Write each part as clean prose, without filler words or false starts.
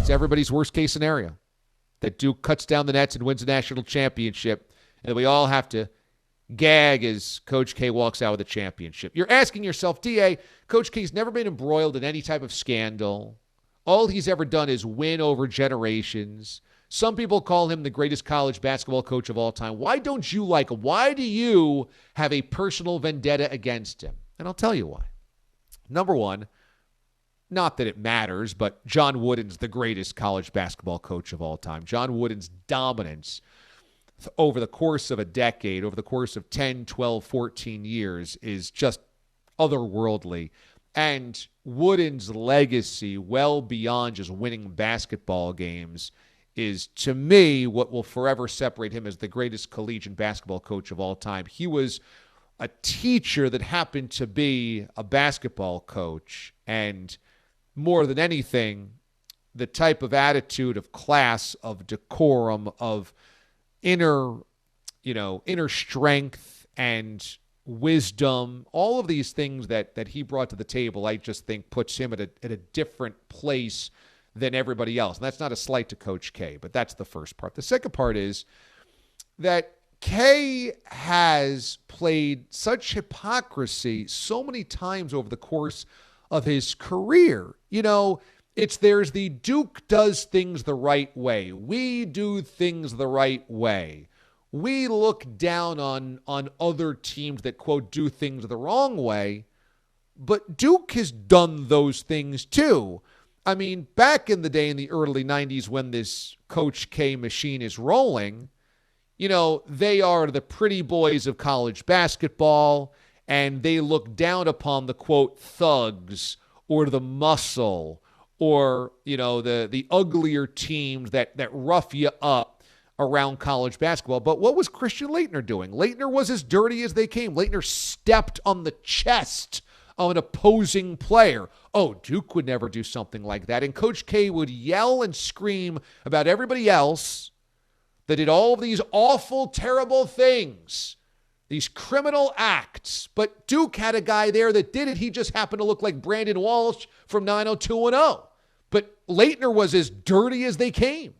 It's everybody's worst case scenario, that Duke cuts down the nets and wins a national championship, and we all have to gag as Coach K walks out with a championship. You're asking yourself, D.A., Coach K's never been embroiled in any type of scandal. All he's ever done is win over generations. Some people call him the greatest college basketball coach of all time. Why don't you like him? Why do you have a personal vendetta against him? And I'll tell you why. Number one, not that it matters, but John Wooden's the greatest college basketball coach of all time. John Wooden's dominance over the course of a decade, over the course of 10, 12, 14 years is just otherworldly. And Wooden's legacy, well beyond just winning basketball games, is, to me, what will forever separate him as the greatest collegiate basketball coach of all time. He was a teacher that happened to be a basketball coach, and more than anything, the type of attitude of class, of decorum, of inner strength and wisdom, all of these things that he brought to the table, I just think puts him at a different place than everybody else. And that's not a slight to Coach K, but that's the first part. The second part is that K has played such hypocrisy so many times over the course of his career. There's the Duke does things the right way. We do things the right way. We look down on other teams that, quote, do things the wrong way. But Duke has done those things too. I mean, back in the day in the early 90s when this Coach K machine is rolling, they are the pretty boys of college basketball, and they look down upon the, quote, thugs or the muscle or, the uglier teams that rough you up around college basketball. But what was Christian Laettner doing? Laettner was as dirty as they came. Laettner stepped on the chest of an opposing player. Oh, Duke would never do something like that. And Coach K would yell and scream about everybody else that did all of these awful, terrible things, these criminal acts. But Duke had a guy there that did it. He just happened to look like Brandon Walsh from 90210. But Laettner was as dirty as they came.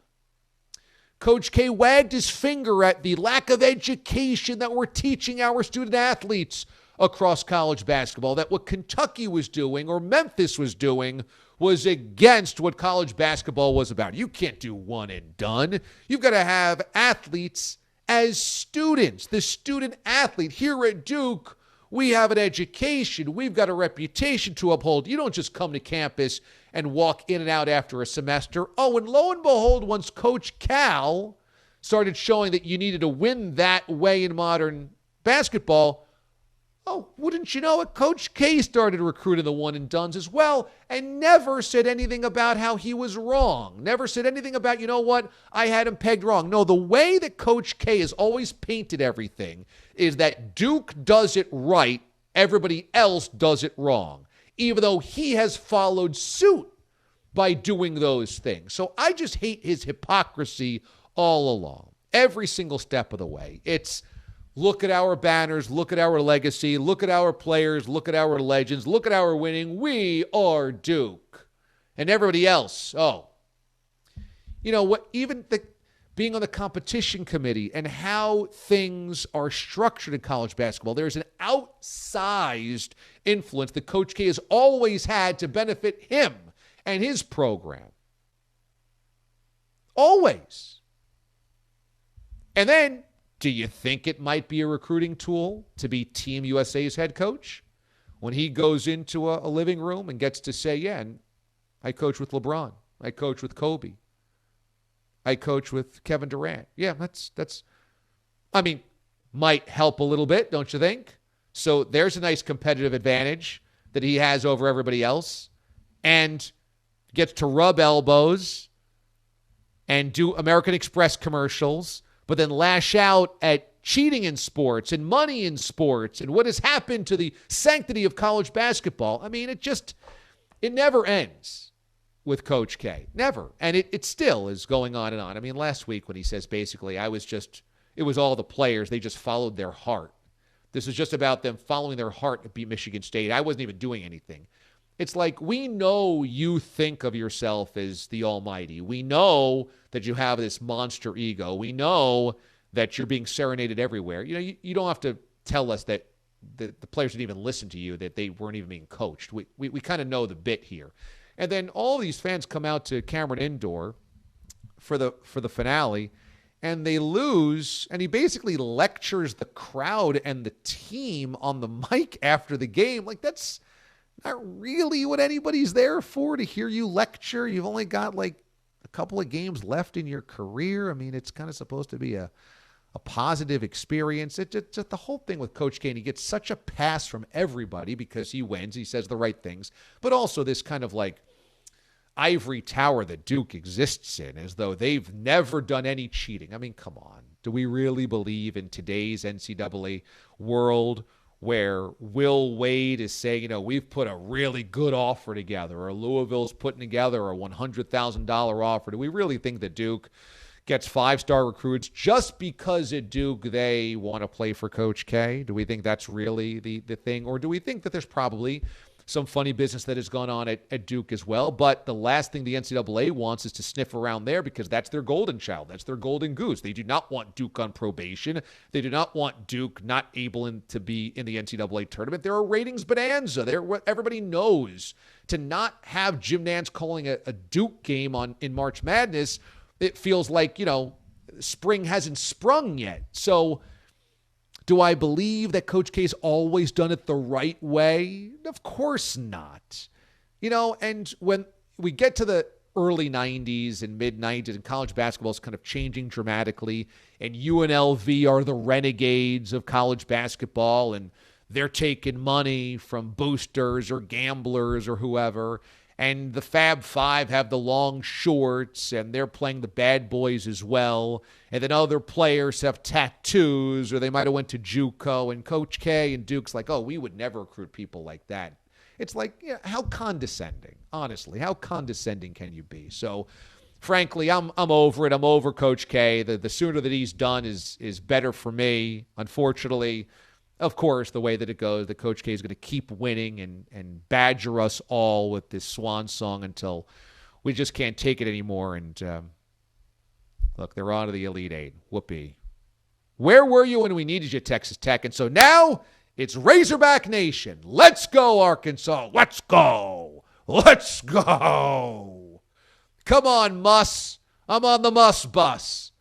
Coach K wagged his finger at the lack of education that we're teaching our student athletes across college basketball, that what Kentucky was doing or Memphis was doing was against what college basketball was about. You can't do one and done. You've got to have athletes as students. The student athlete here at Duke, we have an education. We've got a reputation to uphold. You don't just come to campus and walk in and out after a semester. Oh, and lo and behold, once Coach Cal started showing that you needed to win that way in modern basketball, oh, wouldn't you know it, Coach K started recruiting the one and dones as well, and never said anything about how he was wrong. Never said anything about, you know what, I had him pegged wrong. No, the way that Coach K has always painted everything is that Duke does it right, everybody else does it wrong, even though he has followed suit by doing those things. So I just hate his hypocrisy all along, every single step of the way. It's look at our banners, look at our legacy, look at our players, look at our legends, look at our winning. We are Duke. And everybody else, even being on the competition committee and how things are structured in college basketball, there's an outsized influence that Coach K has always had to benefit him and his program. Always. And then, do you think it might be a recruiting tool to be Team USA's head coach? When he goes into a living room and gets to say, yeah, and I coach with LeBron. I coach with Kobe. I coach with Kevin Durant. Yeah, that's might help a little bit, don't you think? So there's a nice competitive advantage that he has over everybody else, and gets to rub elbows and do American Express commercials, but then lash out at cheating in sports and money in sports and what has happened to the sanctity of college basketball. I mean, it never ends with Coach K. Never. And it still is going on and on. I mean, last week when he says basically, it was all the players. They just followed their heart. This is just about them following their heart to beat Michigan State. I wasn't even doing anything. It's like, we know you think of yourself as the almighty. We know that you have this monster ego. We know that you're being serenaded everywhere. You don't have to tell us that the players didn't even listen to you, that they weren't even being coached. We kind of know the bit here. And then all these fans come out to Cameron Indoor for the finale, and they lose, and he basically lectures the crowd and the team on the mic after the game. Like, that's not really what anybody's there for, to hear you lecture. You've only got like a couple of games left in your career. I mean, it's kind of supposed to be a positive experience. It's just the whole thing with Coach K, and he gets such a pass from everybody because he wins. He says the right things, but also this kind of like ivory tower that Duke exists in, as though they've never done any cheating. I mean, come on. Do we really believe in today's NCAA world where Will Wade is saying, we've put a really good offer together, or Louisville's putting together a $100,000 offer? Do we really think that Duke gets 5-star recruits just because at Duke they want to play for Coach K? Do we think that's really the thing? Or do we think that there's probably some funny business that has gone on at Duke as well? But the last thing the NCAA wants is to sniff around there, because that's their golden child. That's their golden goose. They do not want Duke on probation. They do not want Duke not able to be in the NCAA tournament. They're a ratings bonanza. They're what everybody knows. To not have Jim Nantz calling a Duke game in March Madness, it feels like, spring hasn't sprung yet. So do I believe that Coach K's always done it the right way? Of course not. And when we get to the early 90s and mid-90s, and college basketball is kind of changing dramatically, and UNLV are the renegades of college basketball, and they're taking money from boosters or gamblers or whoever, and the Fab Five have the long shorts, and they're playing the bad boys as well. And then other players have tattoos, or they might have went to JUCO. And Coach K and Duke's like, oh, we would never recruit people like that. It's like, how condescending, honestly. How condescending can you be? So, frankly, I'm over it. I'm over Coach K. The sooner that he's done is better for me. Unfortunately, of course, the way that it goes, the Coach K is going to keep winning and badger us all with this swan song until we just can't take it anymore. And look, they're on to the Elite Eight. Whoopee. Where were you when we needed you, Texas Tech? And so now it's Razorback Nation. Let's go, Arkansas. Let's go. Let's go. Come on, Muss. I'm on the Muss bus.